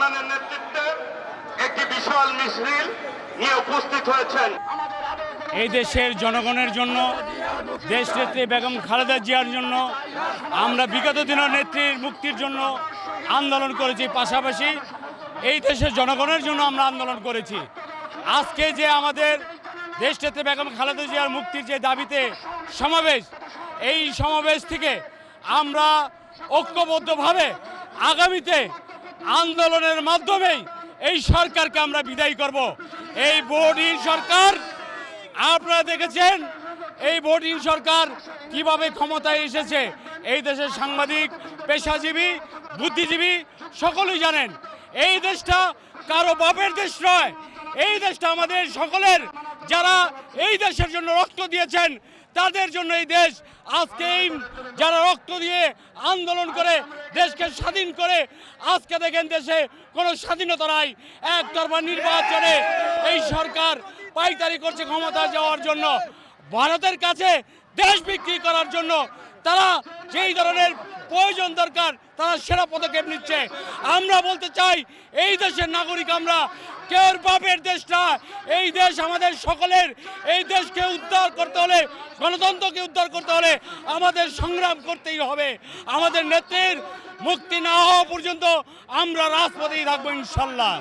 হান্নানের নেতৃত্বে একটি বিশাল মিছিল নিয়ে উপস্থিত হয়েছেন। এই দেশের জনগণের জন্য, দেশনেত্রী বেগম খালেদা জিয়ার জন্য আমরা বিগত দিনের নেত্রীর মুক্তির জন্য আন্দোলন করেছি, পাশাপাশি এই দেশের জনগণের জন্য আমরা আন্দোলন করেছি। আজকে যে আমাদের দেশনেত্রী বেগম খালেদা জিয়ার মুক্তির যে দাবিতে সমাবেশ, এই সমাবেশ থেকে আমরা ঐক্যবদ্ধভাবে আগামীতে আন্দোলনের মাধ্যমেই এই সরকারকে আমরা বিদায়ী করব। এই ভোটহীন সরকার, আপনারা দেখেছেন এই ভোটহীন সরকার কিভাবে ক্ষমতায় এসেছে। এই দেশের সাংবাদিক, পেশাজীবী, বুদ্ধিজীবী সকলেই জানেন এই দেশটা কারো বাপের দেশ নয়। এই দেশটা আমাদের সকলের, যারা এই দেশের জন্য রক্ত দিয়েছেন তাদের জন্য এই দেশ। আজকে এই যারা রক্ত দিয়ে আন্দোলন করে দেশকে স্বাধীন করে, আজকে দেখেন দেশে কোনো স্বাধীনতা নাই। একতরফা নির্বাচনে এই সরকার পাইকারি করছে ক্ষমতা যাওয়ার জন্য, ভারতের কাছে দেশ বিক্রি করার জন্য। তারা যেই ধরনের প্রয়োজন দরকার তারা সেরা পদক্ষেপ নিচ্ছে। আমরা বলতে চাই এই দেশের নাগরিক আমরা, কেউ বাপের দেশ না, এই দেশ আমাদের সকলের। এই দেশকে উদ্ধার করতে হলে, গণতন্ত্রকে উদ্ধার করতে হলে আমাদের সংগ্রাম করতেই হবে। আমাদের নেত্রীর মুক্তি না হওয়া পর্যন্ত আমরা রাজপথেই থাকবো ইনশাল্লাহ।